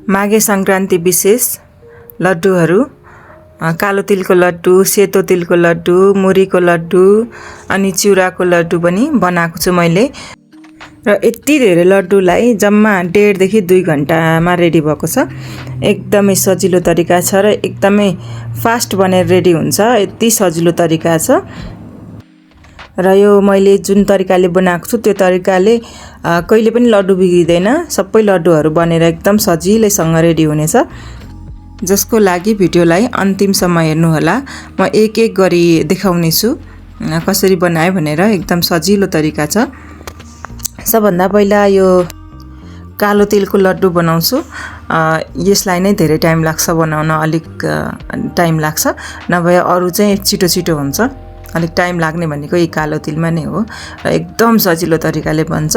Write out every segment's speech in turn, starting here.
माघे संक्रान्ति विशेष लड्डुहरू कालो तिलको लड्डु, सेतो तिलको लड्डु, मुरीको लड्डु अनि चिउराको लड्डु पनि बनाएको छु मैले। र यति धेरै लड्डुलाई जम्मा 1.5 देखि 2 घण्टामा रेडी भएको छ। एकदमै सजिलो तरिका छ र एकदमै फास्ट बनेर रेडी हुन्छ। यति सजिलो तरिका छ र यो मैले जुन तरिकाले बनाएको छु त्यो तरिकाले कहिले पनि लड्डु बिग्रिदैन। सबै लड्डुहरू बनेर एकदम सजिलैसँग रेडी हुनेछ। जसको लागि भिडियोलाई अन्तिमसम्म हेर्नु होला। म एक एक गरी देखाउने छु कसरी बनाए भनेर। एकदम सजिलो तरिका छ। सबभन्दा पहिला यो कालो तिलको लड्डु बनाउँछु। यसलाई नै धेरै टाइम लाग्छ बनाउन, अलिक टाइम लाग्छ, नभए अरु चाहिँ छिटो छिटो हुन्छ। अलिक टाइम लाग्ने भनेको यही कालो तिलमा नै हो र एकदम सजिलो तरिकाले बन्छ।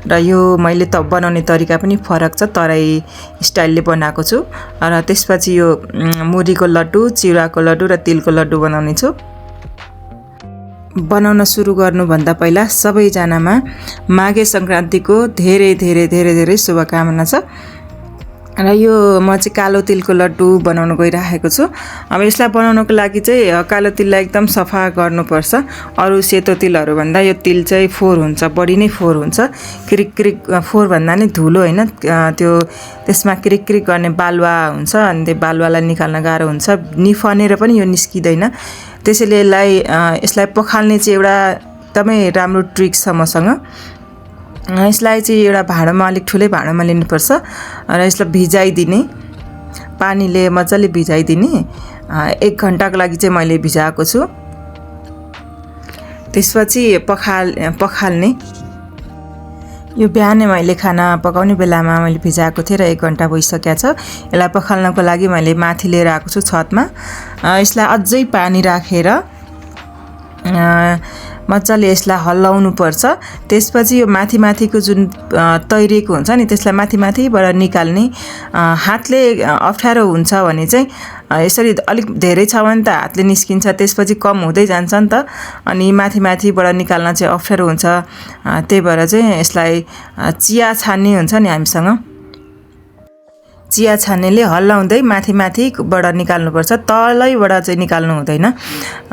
र यो मैले त बनाउने तरिका पनि फरक छ, तराई स्टाइलले बनाएको छु। र त्यसपछि यो मुरीको लड्डु, चिउराको लड्डु र तिलको लड्डु बनाउने छु। बनाउन सुरु गर्नुभन्दा पहिला सबैजनामा माघे संक्रान्तिको धेरै धेरै धेरै धेरै शुभकामना छ। र यो म चाहिँ कालो तिलको लड्डु बनाउन गइरहेको छु। अब यसलाई बनाउनको लागि चाहिँ कालो तिललाई एकदम सफा गर्नुपर्छ। अरु सेतो तिलहरू भन्दा यो तिल चाहिँ फोहोर हुन्छ, बढी नै फोहोर हुन्छ। क्रिक क्रिक फोहोर भन्दा नि धुलो हैन, त्यो त्यसमा क्रिक क्रिक गर्ने बालुवा हुन्छ अनि त्यो बालुवालाई निकाल्न गाह्रो हुन्छ। निफनेर पनि यो निस्किदैन। त्यसैले यसलाई पखाल्ने चाहिँ एउटा एकदमै राम्रो ट्रिक छ मसँग। यसलाई चाहिँ एउटा भाँडोमा, अलिक ठुलै भाँडोमा लिनुपर्छ र यसलाई भिजाइदिने, पानीले मजाले भिजाइदिने। 1 घण्टाको लागि चाहिँ मैले भिजाएको छु। त्यसपछि पखाल्ने। यो बिहानै मैले खाना पकाउने बेलामा मैले भिजाएको थिएँ र 1 घण्टा भइसकेको छ। यसलाई पखाल्नको लागि मैले माथि लिएर आएको छु छतमा। यसलाई अझै पानी राखेर मजाले यसलाई हल्लाउनु पर्छ। त्यसपछि यो माथिको जुन तैरिएको हुन्छ नि त्यसलाई माथिबाट निकाल्ने। हातले अप्ठ्यारो हुन्छ भने चाहिँ यसरी अलिक धेरै छ भने त हातले निस्किन्छ, त्यसपछि कम हुँदै जान्छ नि त। अनि माथिबाट निकाल्न चाहिँ अप्ठ्यारो हुन्छ। त्यही भएर चाहिँ यसलाई चिया छान्ने हुन्छ नि हामीसँग, चिया छान्नेले हल्लाउँदै माथिबाट निकाल्नुपर्छ, तलैबाट चाहिँ निकाल्नु हुँदैन।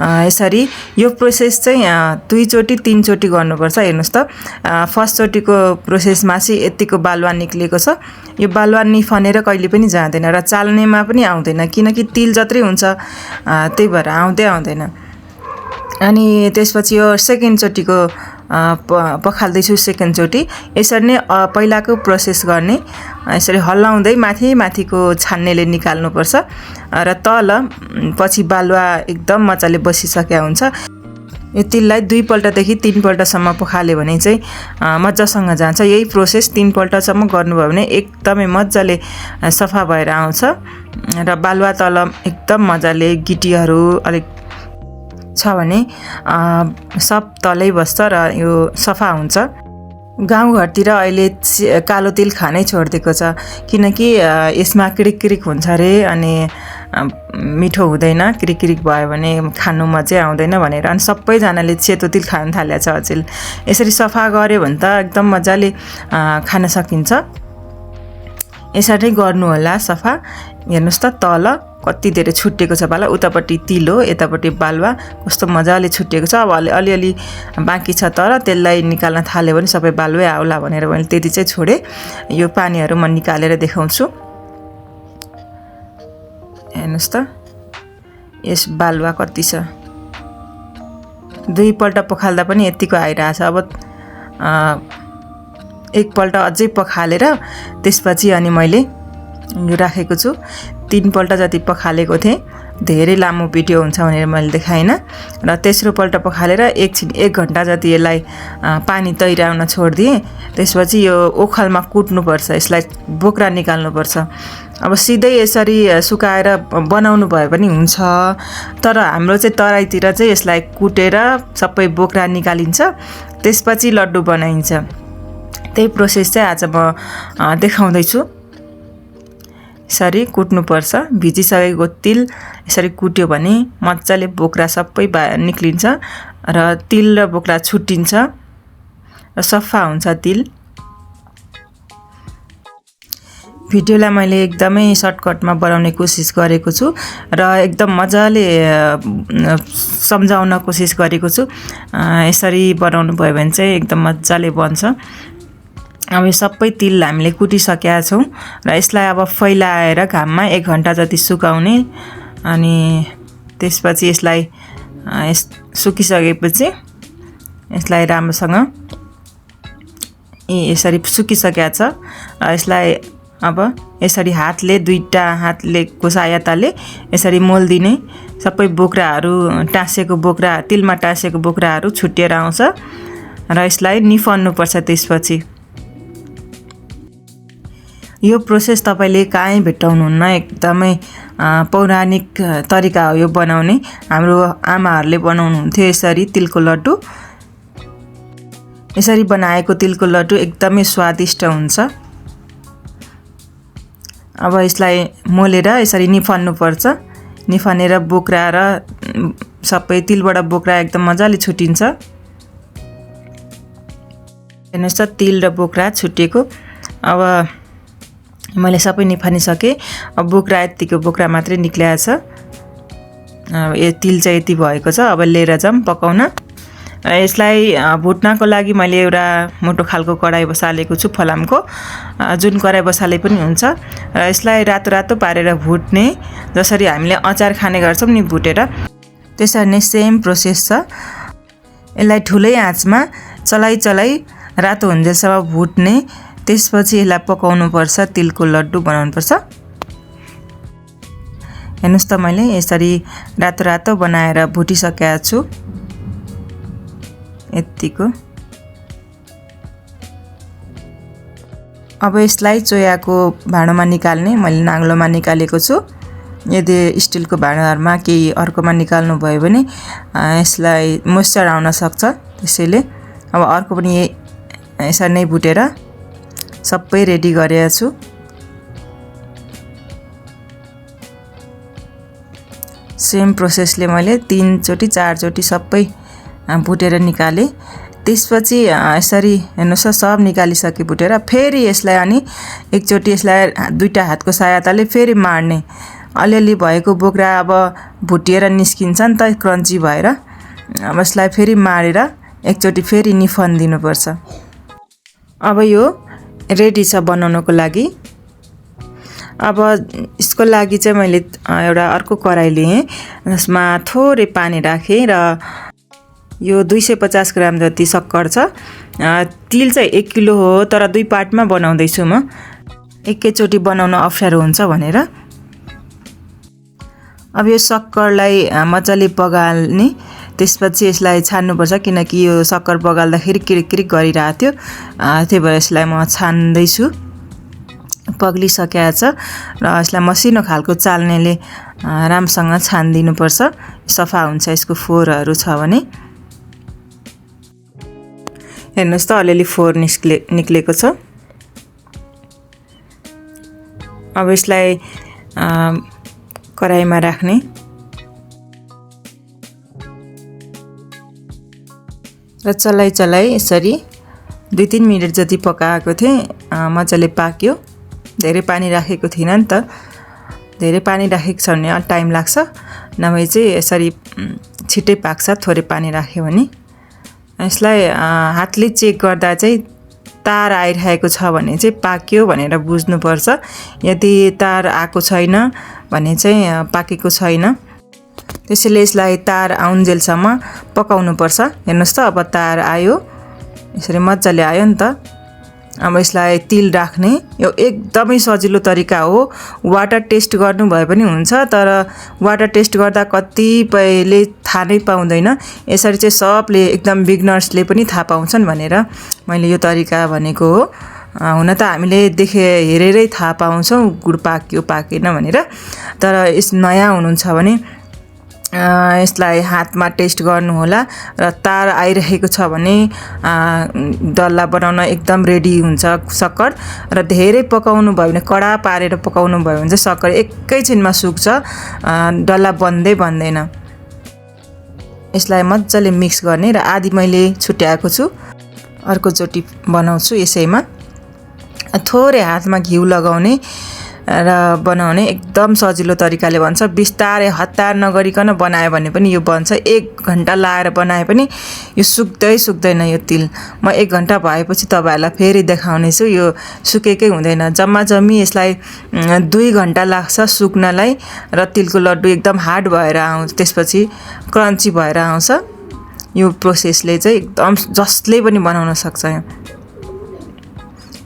यसरी यो प्रोसेस चाहिँ 2 चोटि 3 चोटि गर्नुपर्छ। हेर्नुस् त, फर्स्ट चोटिको प्रोसेसमा चाहिँ यतिको बालुवा निक्लेको छ। यो बालुवा निफनेर कहिले पनि जाँदैन र चाल्नेमा पनि आउँदैन, किनकि तिल जत्रै हुन्छ, त्यही भएर आउँदैन। अनि त्यसपछि यो सेकेन्ड चोटिको पखाल्दैछु, सेकेन्ड चोटि। यसरी नै पहिलाको प्रोसेस गर्ने। यसरी हल्लाउँदै माथिको छान्नेले निकाल्नुपर्छ र तल पछि बालुवा एकदम मजाले बसिसकेको हुन्छ। यो तिललाई 2 पल्टदेखि 3 पल्टसम्म पखाल्यो भने चाहिँ मजासँग जान्छ। यही प्रोसेस 3 पल्टसम्म गर्नुभयो भने एकदमै मजाले सफा भएर आउँछ र बालुवा तल एकदम मजाले गिटीहरू अलिक छ भने सब तलै बस्छ र यो सफा हुन्छ। गाउँघरतिर अहिले कालो तिल खानै छोडिदिएको छ, किनकि यसमा क्रिक क्रिक हुन्छ रे अनि मिठो हुँदैन। क्रिक क्रिक भयो भने खानु मजै आउँदैन भनेर अनि सबैजनाले सेतो तिल खान थालेको छ अचेल। यसरी सफा गर्यो भने त एकदम मजाले खान सकिन्छ। यसरी गर्नु होला सफा। हेर्नुस् त, तल कति धेरै छुट्टिएको छ बालुवा। उतापट्टि तिल हो, यतापट्टि बालुवा कस्तो मजाले छुट्टिएको छ। अब अलिअलि बाँकी छ, तर त्यसलाई निकाल्न थाल्यो भने सबै बालुवै आउला भनेर मैले त्यति चाहिँ छोडेँ। यो पानीहरू म निकालेर देखाउँछु। हेर्नुस् त, यस बालुवा कति छ। 2 पल्ट पखाल्दा पनि यतिको आइरहेछ। अब 1 पल्ट अझै पखालेर त्यसपछि अनि मैले यो राखेको छु। 3 पल्ट जति पखालेको थिएँ। धेरै लामो भिडियो हुन्छ भनेर मैले देखाइनँ। र तेस्रो पल्ट पखालेर 1 घण्टा जति यसलाई पानी तैराउन छोडिदिएँ। त्यसपछि यो ओखलमा कुट्नुपर्छ, यसलाई बोक्रा निकाल्नुपर्छ। अब सिधै यसरी सुकाएर बनाउनु भए पनि हुन्छ, तर हाम्रो चाहिँ तराईतिर चाहिँ यसलाई कुटेर सबै बोक्रा निकालिन्छ, त्यसपछि लड्डु बनाइन्छ। त्यही प्रोसेस चाहिँ आज म देखाउँदैछु। यसरी कुट्नुपर्छ। भिजिसकेको तिल यसरी कुट्यो भने मजाले बोक्रा सबै निक्लिन्छ र तिल र बोक्रा छुट्टिन्छ र सफा हुन्छ तिल। भिडियोलाई मैले एकदमै सर्टकटमा बनाउने कोसिस गरेको छु र एकदम मजाले सम्झाउन कोसिस गरेको छु। यसरी बनाउनु भयो भने चाहिँ एकदम मजाले बन्छ। अब यो सबै तिल हामीले कुटिसकेका छौँ र यसलाई अब फैलाएर घाममा 1 घण्टा जति सुकाउने। अनि त्यसपछि यसलाई सुकिसकेपछि यसलाई राम्रोसँग यसरी सुकिसकेको छ र यसलाई अब यसरी हातले दुईटा हातलेको सहायताले यसरी मोल्दिने। सबै बोक्राहरू टाँसेको बोक्रा तिलमा टाँसेको बोक्राहरू छुट्टिएर आउँछ र यसलाई निफाल्नुपर्छ। त्यसपछि यो प्रोसेस तपाईले कहीँ भेट्टाउनुहुन्न, एकदमै पौराणिक तरिका हो यो बनाउने। हाम्रो आमाहरूले बनाउनुहुन्थ्यो यसरी तिलको लड्डु। यसरी बनाएको तिलको लड्डु एकदमै स्वादिष्ट हुन्छ। अब यसलाई मोलेर यसरी निफाल्नुपर्छ। निफालेर बोक्रा र सबै तिलबाट बोक्रा एकदम मजाले छुटिन्छ। हेर्नुहोस् त तिल र बोक्रा छुटिएको। अब मैले सबै निफालिसकेँ। अब बोक्रा यतिको बोक्रा मात्रै निक्लिएको छ। यो तिल चाहिँ यति भएको छ। अब लिएर जाऊँ पकाउन। यसलाई भुट्नको लागि मैले एउटा मोटो खालको कडाई बसालेको छु, फलामको, जुन कराई बसाले पनि हुन्छ। र यसलाई रातो रातो पारेर भुट्ने, जसरी हामीले अचार खाने गर्छौँ नि भुटेर, त्यसरी नै सेम प्रोसेस छ। यसलाई ठुलै आँचमा चलाइ रातो हुन्जेलसम्म भुट्ने। त्यसपछि यसलाई पकाउनु पर्छ। तिलको लड्डु बनाउनु पर्छ। हेर्नुहोस् त मैले यसरी रातो रातो बनाएर भुटिसकेको छु यतिको। अब यसलाई चोयाको भाँडोमा निकाल्ने। मैले नाङ्लोमा निकालेको छु। यदि स्टिलको भाँडाहरूमा केही अर्कोमा निकाल्नु भयो भने यसलाई मोइस्चर आउन सक्छ। त्यसैले अब अर्को पनि यसरी नै भुटेर सबै रेडी गरेको छु। सेम प्रोसेसले मैले 3 चोटि 4 चोटि सबै भुटेर निकाले। त्यसपछि यसरी हेर्नुहोस् सब निकालिसके भुटेर फेरि यसलाई अनि एकचोटि यसलाई दुईटा हातको सहायताले फेरि माड्ने। अलिअलि भएको बोक्रा अब भुटिएर निस्किन्छ नि त क्रन्ची भएर। अब यसलाई फेरि माडेर एकचोटि फेरि निफालिदिनुपर्छ। अब यो रेडी छ बनाउनको लागि। अब यसको लागि चाहिँ मैले एउटा अर्को कराई लिएँ, जसमा थोरै पानी राखेँ र यो 250 ग्राम जति शक्कर छ। तिल चाहिँ 1 किलो हो, तर 2 पार्टमा बनाउँदैछु म, एकैचोटि बनाउन अप्ठ्यारो हुन्छ भनेर। अब यो शक्करलाई मजाले पगाल्ने। त्यसपछि यसलाई छान्नुपर्छ, किनकि यो शक्कर पगाल्दाखेरि किरिक गरिरहेको थियो। त्यही भएर यसलाई म छान्दैछु। पग्लिसकेको छ र यसलाई मसिनो खालको चाल्नेले राम्रोसँग छानिदिनुपर्छ। सफा हुन्छ यसको फोहोरहरू छ भने। हेर्नुहोस् त अलिअलि फोहोर निक्लेको छ। अब यसलाई कराईमा राख्ने र चलाइ यसरी 2-3 मिनट जति पकाएको थिएँ। मजाले पाक्यो। धेरै पानी राखेको थिइनँ नि त। धेरै पानी राखेको छ भने टाइम लाग्छ, नभए चाहिँ यसरी छिट्टै पाक्छ थोरै पानी राख्यो भने। यसलाई हातले चेक गर्दा चाहिँ तार आइरहेको छ भने चाहिँ पाक्यो भनेर बुझ्नुपर्छ। यदि तार आएको छैन भने चाहिँ पाकेको छैन। त्यसैले यसलाई तार आउन्जेलसम्म पकाउनुपर्छ। हेर्नुहोस् त अब तार आयो, यसरी मजाले आयो नि त। अब यसलाई तिल राख्ने। यो एकदमै सजिलो तरिका हो। वाटर टेस्ट गर्नुभए पनि हुन्छ, तर वाटर टेस्ट गर्दा कतिपयले थाहा नै पाउँदैन। यसरी चाहिँ सबले एकदम बिगनर्सले पनि थाहा पाउँछन् भनेर मैले यो तरिका भनेको हो। हुन त हामीले हेरेरै थाहा पाउँछौँ गुड पाक्यो पाकेन भनेर, तर यस नयाँ हुनुहुन्छ भने यसलाई हातमा टेस्ट गर्नुहोला। र तार आइरहेको छ भने डल्ला बनाउन एकदम रेडी हुन्छ शक्कर। र धेरै पकाउनु भयो भने, कडा पारेर पकाउनु भयो भने चाहिँ शक्कर एकैछिनमा सुक्छ, डल्ला बन्दैन। यसलाई मजाले मिक्स गर्ने। र आधी मैले छुट्याएको छु, अर्कोचोटि बनाउँछु यसैमा। थोरै हातमा घिउ लगाउने र बनाउने एकदम सजिलो तरिकाले बन्छ। बिस्तारै हतार नगरिकन बनायो भने पनि यो बन्छ। 1 घण्टा लाएर बनाए पनि यो सुक्दैन यो तिल। म 1 घण्टा भएपछि तपाईहरुलाई फेरि देखाउने छु। यो सुकेकै हुँदैन, जम्मा जम्मी यसलाई 2 घण्टा लाग्छ सुक्नलाई र तिलको लड्डु एकदम हार्ड भएर आउँछ, त्यसपछि क्रन्ची भएर आउँछ। यो प्रोसेसले चाहिँ एकदम जसले पनि बनाउन सक्छ।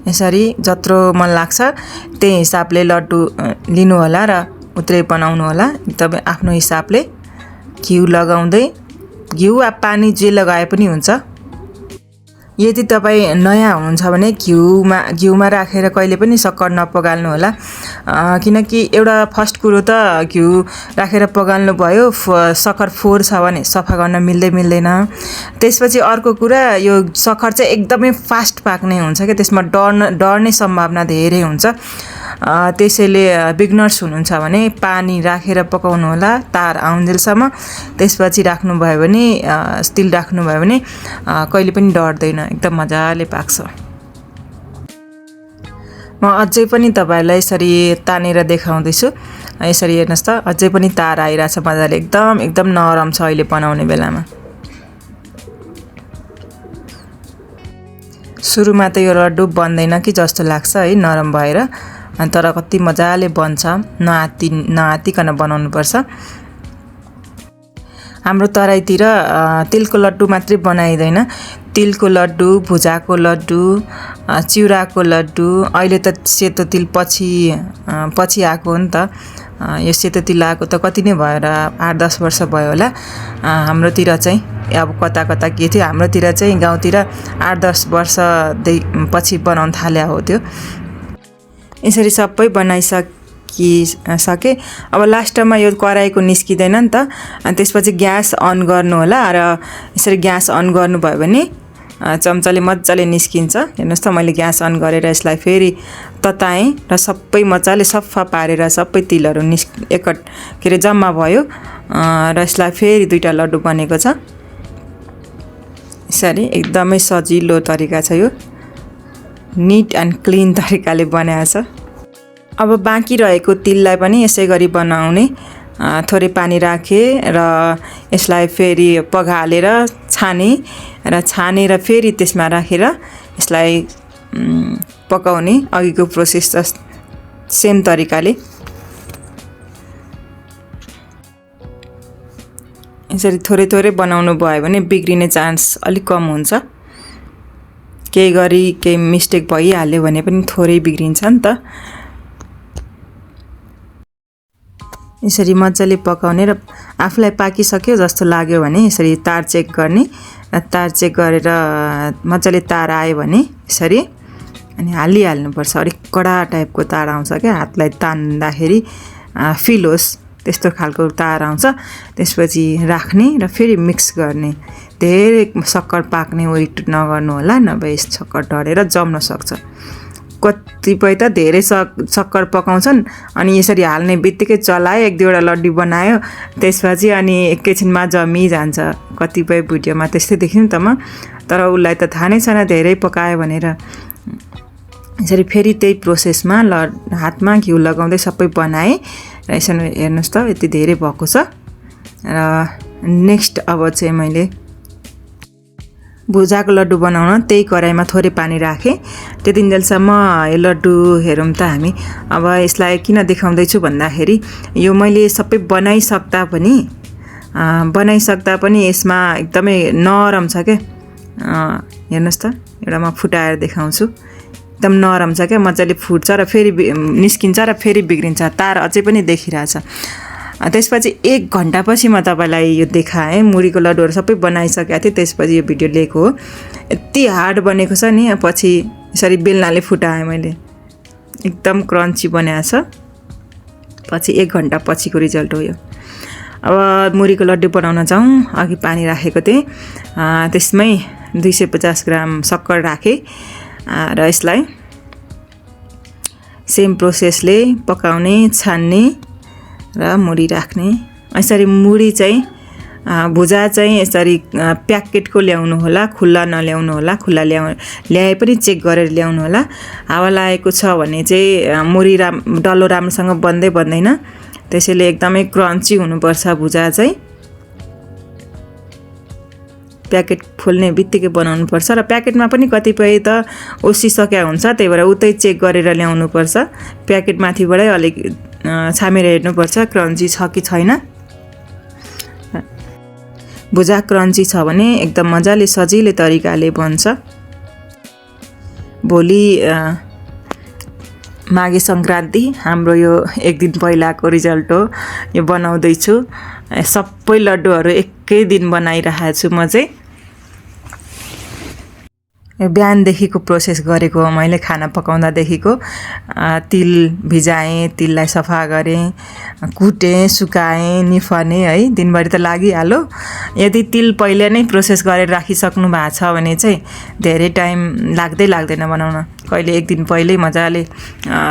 यसरी जत्रो मन लाग्छ त्यही हिसाबले लड्डु लिनु होला र उतरै बनाउनु होला। एकदमै आफ्नो हिसाबले घिउ लगाउँदै, घिउ वा पानी जे लगाए पनि हुन्छ। यदि तपाईँ नयाँ हुनुहुन्छ भने घिउमा राखेर कहिले पनि सक्कर नपगाल्नु होला, किनकि एउटा फर्स्ट कुरो त घिउ राखेर पगाल्नु भयो, सक्कर फोहोर छ भने सफा गर्न मिल्दैन। त्यसपछि अर्को कुरा, यो सक्कर चाहिँ एकदमै फास्ट पाक्ने हुन्छ क्या, त्यसमा डर्ने सम्भावना धेरै हुन्छ। त्यसैले बिगनर्स हुनुहुन्छ भने पानी राखेर पकाउनु होला तार आउन्जेलसम्म। त्यसपछि राख्नुभयो भने तिल राख्नुभयो भने कहिले पनि डर्दैन, एकदम मजाले पाक्छ। म अझै पनि तपाईहरुलाई यसरी तानेर देखाउँदैछु। यसरी हेर्नुस् त, अझै पनि तार आइरहेछ मजाले, एकदम नरम छ अहिले बनाउने बेलामा। सुरुमा त यो लड्डु बन्दैन कि जस्तो लाग्छ है, नरम भएर, तर कति मजाले बन्छ। नआत्तिकन बनाउनु पर्छ। हाम्रो तराईतिर तिलको लड्डु मात्रै बनाइदैन, तिलको लड्डु, भुजाको लड्डु, चिउराको लड्डु। अहिले त सेतो तिल पछि आएको हो नि त। यो सेतो तिल आएको त कति नै भएर 8-10 वर्ष भयो होला। हाम्रोतिर चाहिँ अब कता के थियो, हाम्रोतिर चाहिँ गाउँतिर 8-10 वर्ष पछि बनाउन थाले हो त्यो। यसरी सबै बनाइसके अब लास्टमा यो कराईको निस्किदैन नि त, अनि त्यसपछि ग्यास अन गर्नु होला र यसरी ग्यास अन गर्नुभयो भने चम्चाले मजाले निस्किन्छ। हेर्नुस् त, मैले ग्यास अन गरेर यसलाई फेरि तताएँ र सबै मजाले सफा पारेर सबै तिलहरू जम्मा भयो र यसलाई फेरि 2टा लड्डु बनेको छ। यसरी एकदमै सजिलो तरिका छ यो, निट एन्ड क्लिन तरिकाले बनाएको छ। अब बाँकी रहेको तिललाई पनि यसै गरी बनाउने। थोरै पानी राखे र यसलाई फेरि पगालेर छानेर फेरि त्यसमा राखेर यसलाई पकाउने। अघिको प्रोसेस सेम तरिकाले यसरी थोरै बनाउनु भयो भने बिग्रिने चान्स अलिक कम हुन्छ। केही मिस्टेक भइहाल्यो भने पनि थोरै बिग्रिन्छ नि त। यसरी मजाले पकाउने र आफूलाई पाकिसक्यो जस्तो लाग्यो भने यसरी तार चेक गर्ने। तार चेक गरेर मजाले तार आयो भने यसरी अनि हालिहाल्नुपर्छ। अलिक कडा टाइपको तार आउँछ क्या, हातलाई तान्दाखेरि फिल होस् त्यस्तो खालको तार आउँछ। त्यसपछि राख्ने र फेरि मिक्स गर्ने। धेरै सक्कर पाक्ने वेट नगर्नु होला, नभए सक्कर डढेर जम्न सक्छ। कतिपय त धेरै सक्कर पकाउँछन् अनि यसरी हाल्ने बित्तिकै चलायो, 1-2वटा लड्डु बनायो, त्यसपछि अनि एकैछिनमा जमिजान्छ। कतिपय भिडियोमा त्यस्तै देख्यौँ त म, तर उसलाई त थाहा नै छैन धेरै पकायो भनेर। यसरी फेरि त्यही प्रोसेसमा हातमा घिउ लगाउँदै सबै बनाएँ र यसरी हेर्नुहोस् त यति धेरै भएको छ। र नेक्स्ट अब चाहिँ मैले भुजाको लड्डु बनाउन त्यही कराईमा थोरै पानी राखेँ। त्यतिन्जेलसम्म यो लड्डु हेरौँ त हामी। अब यसलाई किन देखाउँदैछु भन्दाखेरि यो मैले सबै बनाइसक्दा पनि यसमा एकदमै नरम छ क्या। हेर्नुहोस् त, एउटा म फुटाएर देखाउँछु। एकदम नरम छ क्या, मजाले फुट्छ र फेरि निस्किन्छ र फेरि बिग्रिन्छ। तार अझै पनि देखिरहेछ। त्यसपछि 1 घण्टापछि म तपाईँलाई यो देखाएँ। मुढीको लड्डुहरू सबै बनाइसकेको थिएँ, त्यसपछि यो भिडियो लिएको हो। यति हार्ड बनेको छ नि, पछि यसरी बेलनाले फुटाएँ मैले, एकदम क्रन्ची बनाएको छ। पछि 1 घण्टा पछिको रिजल्ट हो यो। अब मुढीको लड्डु बनाउन जाउँ। अघि पानी राखेको थिएँ, त्यसमै 250 ग्राम सक्कर राखेँ र यसलाई सेम प्रोसेसले पकाउने, छान्ने र मुढी राख्ने। यसरी मुढी चाहिँ भुजा चाहिँ यसरी प्याकेटको ल्याउनु होला, खुल्ला नल्याउनु होला। खुल्ला ल्याए पनि चेक गरेर ल्याउनु होला। हावा लागेको छ भने चाहिँ मुरी डल्लो राम्रोसँग बन्दैन। त्यसैले एकदमै क्रन्ची हुनुपर्छ भुजा चाहिँ। प्याकेट खोल्ने बित्तिकै बनाउनुपर्छ र प्याकेटमा पनि कतिपय त ओसिसक्या हुन्छ, त्यही भएर उतै चेक गरेर ल्याउनुपर्छ। प्याकेट माथिबाटै अलिक छामेर हेर्नुपर्छ क्रन्ची छ कि छैन। भुजा क्रन्ची छ भने एकदम मजाले सजिलो तरिकाले बन्छ। भोलि माघे सङ्क्रान्ति, हाम्रो यो एक दिन पहिलाको रिजल्ट हो। यो बनाउँदैछु, सबै लड्डुहरू एकै दिन बनाइरहेको छु म चाहिँ। बिहानदेखिको प्रोसेस गरेको हो मैले। खाना पकाउँदादेखिको तिल भिजाएँ, तिललाई सफा गरेँ, कुटेँ, सुकाएँ, निफाने है। दिनभरि त लागिहाल्यो। यदि तिल पहिले नै प्रोसेस गरेर राखिसक्नु भएको छ भने चाहिँ धेरै टाइम लाग्दैन बनाउन। कहिले एक दिन पहिल्यै मजाले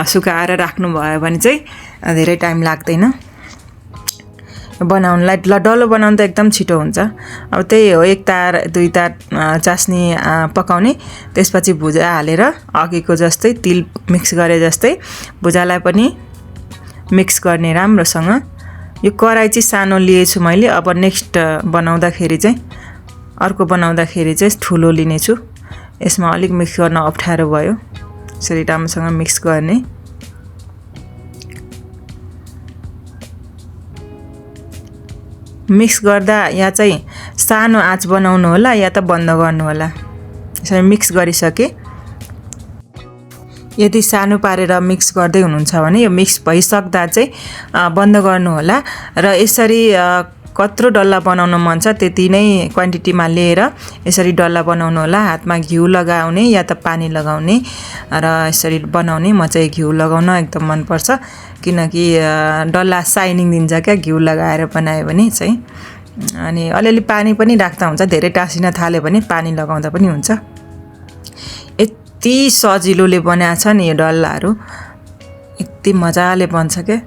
सुकाएर राख्नुभयो भने चाहिँ धेरै टाइम लाग्दैन बनाउनलाई। डल्लो बनाउनु त एकदम छिटो हुन्छ। अब त्यही हो, 1 तार 2 तार चास्नी पकाउने, त्यसपछि भुजा हालेर अघिको जस्तै तिल मिक्स गरे जस्तै भुजालाई पनि मिक्स गर्ने राम्रोसँग। यो कराई चाहिँ सानो लिएछु मैले। अब नेक्स्ट बनाउँदाखेरि चाहिँ, अर्को बनाउँदाखेरि चाहिँ ठुलो लिनेछु। यसमा अलिक मिक्स गर्न अप्ठ्यारो भयो। यसरी राम्रोसँग मिक्स गर्ने। मिक्स गर्दा या चाहिँ सानो आँच बनाउनु होला या त बन्द गर्नु होला। यसरी मिक्स गरिसके। यदि सानो पारेर मिक्स गर्दै हुनुहुन्छ भने यो मिक्स भइसक्दा चाहिँ बन्द गर्नु होला। र यसरी कत्रो डल्ला बनाउन मन छ त्यति नै क्वान्टिटीमा लिएर यसरी डल्ला बनाउनु होला। हातमा घिउ लगाउने या त पानी लगाउने र यसरी बनाउने। म चाहिँ घिउ लगाउन एकदम मनपर्छ, किनकि डल्ला साइनिङ दिन्छ क्या घिउ लगाएर बनायो भने चाहिँ। अनि अलिअलि पानी पनि राख्दा हुन्छ। धेरै टाँसिन थाल्यो भने पानी लगाउँदा पनि हुन्छ। यति सजिलोले बनाएको छ नि यो डल्लाहरू, यति मजाले बन्छ क्या।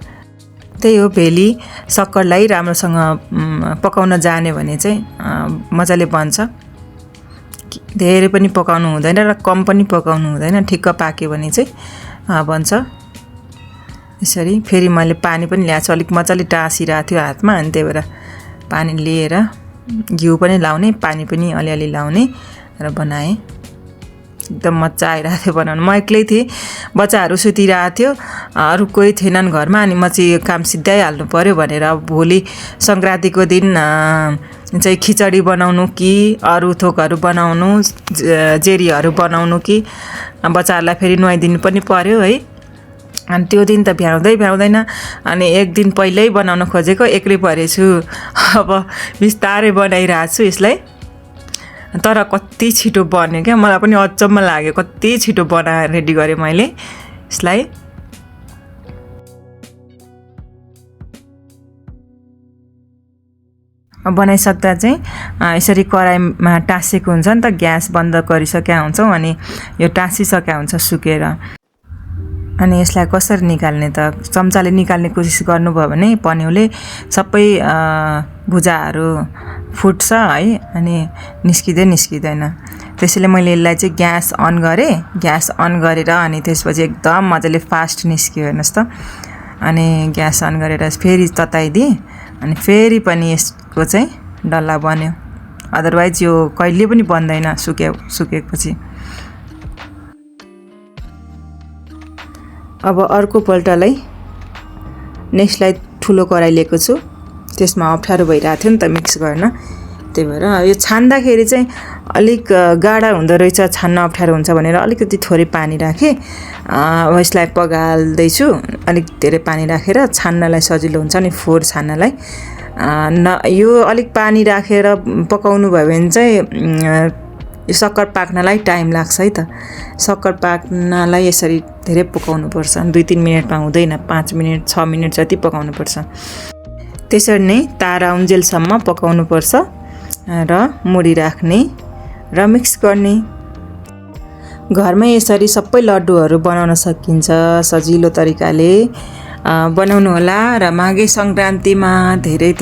त्यही हो, भेली सक्करलाई राम्रोसँग पकाउन जाने भने चाहिँ मजाले बन्छ। धेरै पनि पकाउनु हुँदैन र कम पनि पकाउनु हुँदैन। ठिक्क पाक्यो भने चाहिँ बन्छ। यसरी फेरि मैले पानी पनि ल्याएको छु। अलिक मजाले टाँसिरहेको थियो हातमा, अनि त्यही भएर पानी लिएर घिउ पनि लाउने, पानी पनि अलिअलि लाउने र बनाएँ। एकदम मजा आइरहेको थियो बनाउनु। म एक्लै थिएँ, बच्चाहरू सुतिरहेको थियो, अरू कोही थिएनन् घरमा। अनि म चाहिँ काम सिद्धाइहाल्नु पऱ्यो भनेर अब भोलि सङ्क्रान्तिको दिन चाहिँ खिचडी बनाउनु कि अरू थोकहरू बनाउनु, जेरीहरू बनाउनु कि बच्चाहरूलाई फेरि नुहाइदिनु पनि पर्यो है। अनि त्यो दिन त भ्याउँदैन। अनि एक दिन पहिल्यै बनाउन खोजेको, एक्लै परेछु। अब बिस्तारै बनाइरहेको छु यसलाई। तर कति छिटो बन्यो क्या, मलाई पनि अचम्म लाग्यो। कति छिटो बनाएर रेडी गरेँ मैले यसलाई। बनाइसक्दा चाहिँ यसरी कराईमा टाँसेको हुन्छ नि त, ग्यास बन्द गरिसकेका हुन्छौँ अनि यो टाँसिसकेका हुन्छ सुकेर। अनि यसलाई कसरी निकाल्ने त, चम्चाले निकाल्ने कोसिस गर्नुभयो भने पन्युले सबै भुजाहरू फुट्छ है, अनि निस्किँदैन। त्यसैले मैले यसलाई चाहिँ ग्यास अन गरेँ। ग्यास अन गरेर अनि त्यसपछि एकदम मजाले फास्ट निस्क्यो हेर्नुहोस् त। अनि ग्यास अन गरेर फेरि तताइदिएँ। अनि फेरि पनि यसको चाहिँ डल्ला बन्यो। अदरवाइज यो कहिले पनि बन्दैन सुकेपछि। अब अर्को पल्टलाई नेक्स्टलाई ठुलो कराई लिएको छु। त्यसमा अप्ठ्यारो भइरहेको थियो नि त मिक्स गर्न, त्यही भएर यो छान्दाखेरि चाहिँ अलिक गाढा हुँदो रहेछ, छान्न अप्ठ्यारो हुन्छ भनेर अलिकति थोरै पानी राखेँ। यसलाई पगाल्दैछु। अलिक धेरै पानी राखेर छान्नलाई सजिलो हुन्छ नि, फोर छान्नलाई। यो अलिक पानी राखेर पकाउनु भयो भने चाहिँ यो सक्कर पाक्नलाई टाइम लाग्छ है त। सक्कर पाक्नलाई यसरी धेरै पकाउनुपर्छ। 2-3 मिनटमा हुँदैन, 5 मिनट 6 मिनट जति पकाउनुपर्छ। त्यसरी नै तारा उन्जेलसम्म पकाउनुपर्छ र मुडी राख्ने र मिक्स गर्ने। घरमै यसरी सबै लड्डुहरू बनाउन सकिन्छ सजिलो तरिकाले। बनाउनु होला र माघे सङ्क्रान्तिमा धेरै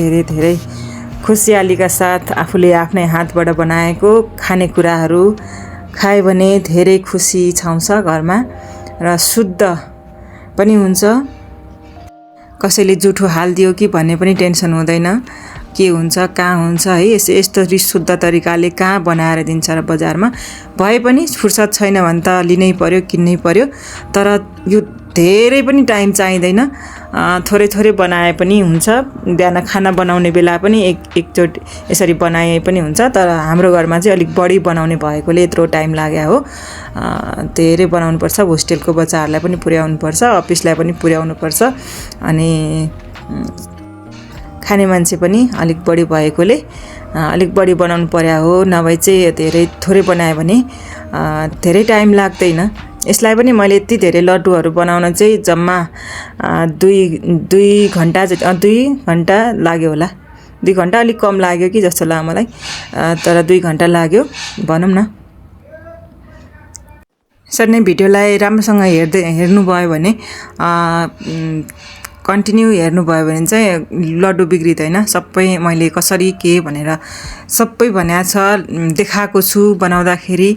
खुसियालीका साथ आफूले आफ्नै हातबाट बनाएको खानेकुराहरू खायो भने धेरै खुसी छाउँछ घरमा र शुद्ध पनि हुन्छ। कसैले जुठो हालिदियो कि भन्ने पनि टेन्सन हुँदैन, के हुन्छ कहाँ हुन्छ है। यस्तो शुद्ध तरिकाले कहाँ बनाएर दिन्छ र बजारमा। भए पनि फुर्सद छैन भने त लिनै पर्यो, किन्नै पर्यो। तर यो धेरै पनि टाइम चाहिँदैन, थोरै थोरै बनाए पनि हुन्छ। बिहान खाना बनाउने बेला पनि एकचोटि यसरी बनाए पनि हुन्छ। तर हाम्रो घरमा चाहिँ अलिक बढी बनाउने भएकोले यत्रो टाइम लाग्यो हो। धेरै बनाउनुपर्छ, होस्टेलको बच्चाहरूलाई पनि पुर्याउनुपर्छ, अफिसलाई पनि पुर्याउनुपर्छ, अनि खाने मान्छे पनि अलिक बढी भएकोले अलिक बढी बनाउनु पर्या हो। नभए चाहिँ धेरै थोरै बनायो भने धेरै टाइम लाग्दैन। यसलाई पनि मैले यति धेरै लड्डुहरू बनाउन चाहिँ जम्मा 2 घन्टा 2 घन्टा लाग्यो होला। 2 घन्टा अलिक कम लाग्यो कि जस्तो लाग्यो मलाई, तर 2 घन्टा लाग्यो भनौँ न। यसरी नै भिडियोलाई राम्रोसँग हेर्नुभयो भने, कन्टिन्यू हेर्नुभयो भने चाहिँ लड्डु बिग्रिँदैन। सबै मैले कसरी के भनेर सबै भनेको छ, देखाएको छु। बनाउँदाखेरि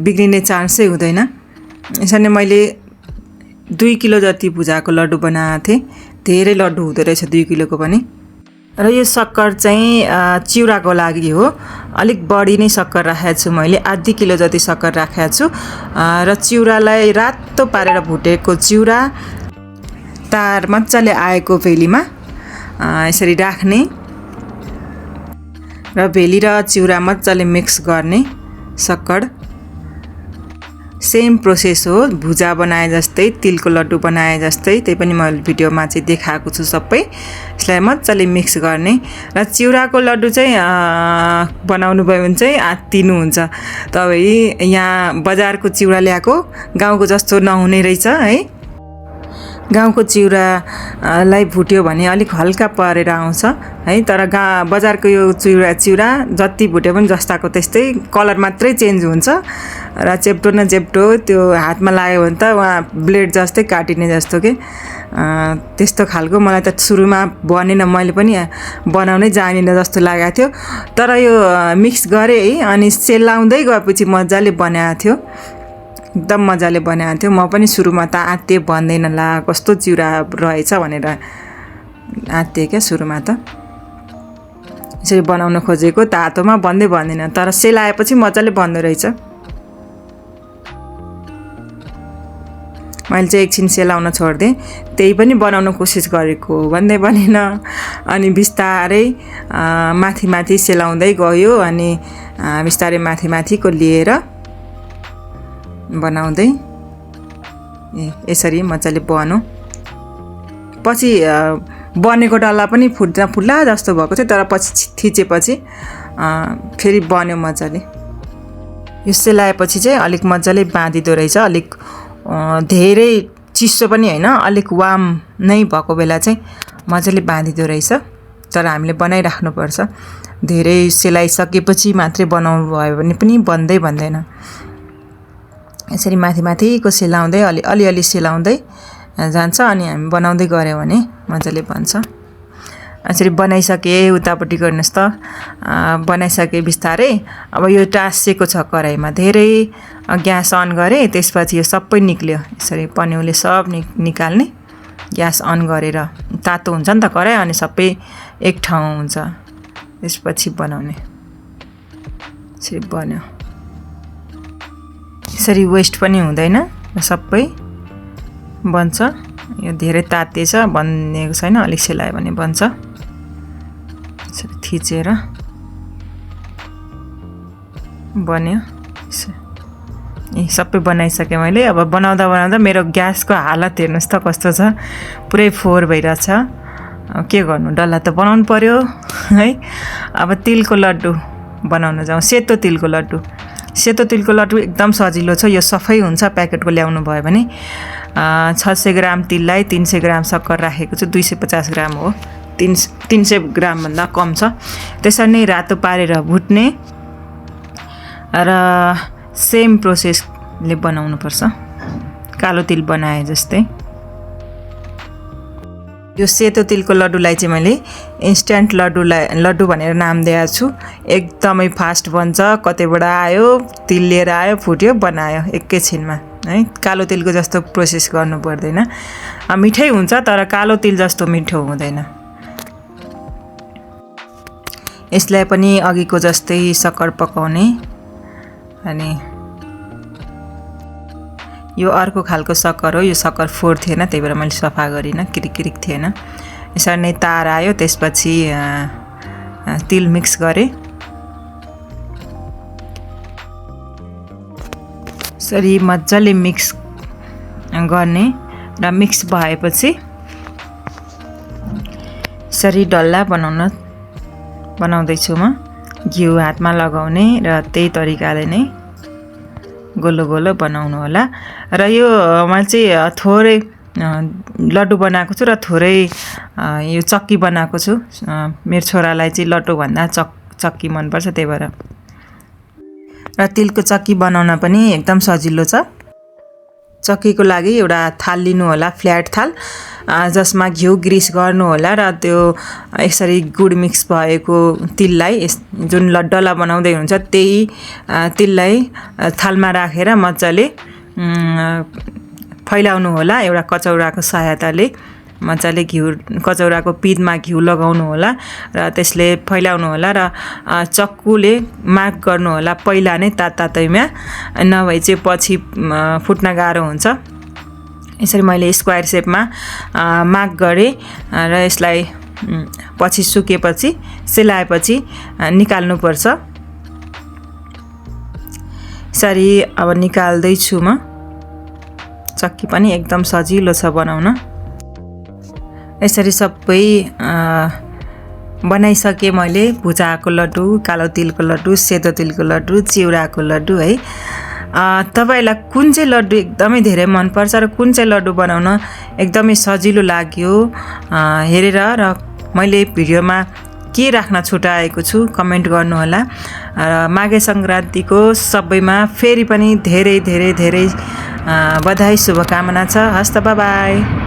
बिग्रिने चान्सै हुँदैन। यसरी नै मैले 2 किलो जति भुजाको लड्डु बनाएको थिएँ। धेरै लड्डु हुँदो रहेछ 2 किलोको पनि। र यो सक्कर चाहिँ चिउराको लागि हो। अलिक बढी नै सक्कर राखेको छु मैले, आधी किलो जति सक्कर राखेको छु। र चिउरालाई रातो पारेर भुटेको चिउरा तार मजाले आएको भेलीमा यसरी राख्ने र भेली र चिउरा मजाले मिक्स गर्ने। सक्कर सेम प्रोसेस हो, भुजा बनाए जस्तै, तिलको लड्डु बनाए जस्तै। त्यही पनि मैले भिडियोमा चाहिँ देखाएको छु सबै। यसलाई मजाले मिक्स गर्ने। र चिउराको लड्डु चाहिँ बनाउनु भयो भने चाहिँ आत्तिनुहुन्छ। तपाईँ यहाँ बजारको चिउरा ल्याएको गाउँको जस्तो नहुने रहेछ है। गाउँको चिउरालाई भुट्यो भने अलिक हल्का परेर आउँछ है। तर बजारको यो चिउरा जति भुट्यो पनि जस्ताको त्यस्तै, कलर मात्रै चेन्ज हुन्छ। र चेप्टो न चेप्टो त्यो हातमा लाग्यो भने त वहाँ ब्लेड जस्तै काटिने जस्तो के त्यस्तो खालको। मलाई त सुरुमा बनेन, मैले पनि बनाउनै जानिन जस्तो लागेको थियो। तर यो मिक्स गरेँ है, अनि सेलाउँदै गएपछि मजाले बनाएको थियो, एकदम मजाले बनाएको थियो। म पनि सुरुमा त आत्तिएँ, भन्दैन ला कस्तो चिउरा रहेछ भनेर आत्तिएँ क्या सुरुमा त। यसरी बनाउन खोजेको तातोमा भन्दैन, तर सेलाएपछि मजाले बन्दो रहेछ। मैले चाहिँ एकछिन सेलाउन छोडिदिएँ, त्यही पनि बनाउन कोसिस गरेको भन्दै बनेन। अनि बिस्तारै माथि माथि सेलाउँदै गयो, अनि बिस्तारै माथि माथिको लिएर बनाउँदै यसरी मजाले बन्यो। पछि बनेको डल्ला पनि फुट्ला जस्तो भएको थियो, तर पछि थिचेपछि फेरि बन्यो मजाले। यो सेलाएपछि चाहिँ अलिक मजाले बाँधिदो रहेछ। अलिक धेरै चिसो पनि होइन, अलिक वार्म नै भएको बेला चाहिँ मजाले बाँधिदो रहेछ। तर हामीले बनाइराख्नुपर्छ। धेरै सेलाइसकेपछि मात्रै बनाउनु भयो भने पनि भन्दैन। यसरी माथि माथिको सेलाउँदै अलिअलि सेलाउँदै जान्छ, अनि हामी बनाउँदै गऱ्यौँ भने मजाले बन्छ। यसरी बनाइसकेँ, उतापट्टि गर्नुहोस् त। बनाइसकेँ बिस्तारै। अब यो टाँसिएको छ कराईमा, धेरै ग्यास अन गरेँ, त्यसपछि यो सबै निक्ल्यो। यसरी पन्युले सब निकाल्ने, ग्यास अन गरेर। तातो हुन्छ नि त कराई, अनि सबै एक ठाउँ हुन्छ, त्यसपछि बनाउने। यसरी बन्यो। यसरी वेस्ट पनि हुँदैन, सबै बन्छ। यो धेरै तातिएछ, बनिएको छैन, अलिक सेलायो भने बन्छ। यसरी थिचेर बन्यो। सबै बनाइसकेँ मैले। अब बनाउँदा मेरो ग्यासको हालत हेर्नुहोस् त कस्तो छ, पुरै फोहोर भइरहेछ। के गर्नु, डल्ला त बनाउनु पर्यो है। अब तिलको लड्डु बनाउन जाउँ। सेतो तिलको लड्डु एकदम सजिलो छ। यो सफै हुन्छ, प्याकेटको ल्याउनु भयो भने। 600 ग्राम तिललाई 300 ग्राम सक्कर राखेको छु। 250 ग्राम हो, 300 ग्रामभन्दा कम छ। त्यसरी नै रातो पारेर भुट्ने र सेम प्रोसेसले बनाउनुपर्छ, कालो तिल बनाए जस्तै। यो सेतो तिलको लड्डुलाई चाहिँ मैले इन्स्ट्यान्ट लड्डु भनेर नाम दिएको छु। एकदमै फास्ट बन्छ, कतैबाट आयो तिल लिएर आयो फुट्यो बनायो एकैछिनमा है। कालो तिलको जस्तो प्रोसेस गर्नु पर्दैन। मिठै हुन्छ तर कालो तिल जस्तो मिठो हुँदैन। यसलाई पनि अघिको जस्तै सक्कर पकाउने। अनि यो अर्को खालको सक्कर हो, यो सक्कर फोर थिएन त्यही भएर मैले सफा गरिनँ, किरिक थिएन। यसरी नै तार आयो, त्यसपछि तिल मिक्स गरेँ। यसरी मजाले मिक्स गर्ने र मिक्स भएपछि यसरी डल्ला बनाउँदैछु म। घिउ हातमा लगाउने र त्यही तरिकाले नै गोलो गोलो बनाउनु होला। र योमा चाहिँ थोरै लड्डु बनाएको छु र थोरै यो चक्की बनाएको छु। मेरो छोरालाई चाहिँ लड्डु भन्दा चक्की मनपर्छ, त्यही भएर। र तिलको चक्की बनाउन पनि एकदम सजिलो छ। चक्कीको लागि एउटा थाल लिनु होला, फ्ल्याट थाल, जसमा घिउ ग्रिस गर्नु होला र त्यो यसरी गुड मिक्स भएको तिललाई जुन डल्ला बनाउँदै हुन्छ त्यही तिललाई थालमा राखेर मजाले फैलाउनु होला। एउटा कचौराको सहायताले मजाले कचौराको पिँधमा घिउ लगाउनु होला र त्यसले फैलाउनु होला र चक्कुले मार्क गर्नु होला पहिला नै तातैमा, नभए चाहिँ पछि फुट्न गाह्रो हुन्छ। यसरी मैले स्क्वायर सेपमा मार्क गरेँ र यसलाई पछि सुकेपछि सेलाएपछि निकाल्नुपर्छ। यसरी अब निकाल्दैछु म। चक्की पनि एकदम सजिलो छ बनाउन। यसरी सबै बनाइसकेँ मैले। भुजाको लड्डु, कालो तिलको लड्डु, सेतो तिलको लड्डु, चिउराको लड्डु है। तपाईलाई कुन चाहिँ लड्डु एकदमै धेरै मनपर्छ र कुन चाहिँ लड्डु बनाउन एकदमै सजिलो लाग्यो हेरेर र मैले भिडियोमा के राख्न छुटाएको छु कमेन्ट गर्नुहोला। र माघे सङ्क्रान्तिको सबैमा फेरि पनि धेरै धेरै धेरै बधाई शुभकामना छ। हस्त बाई।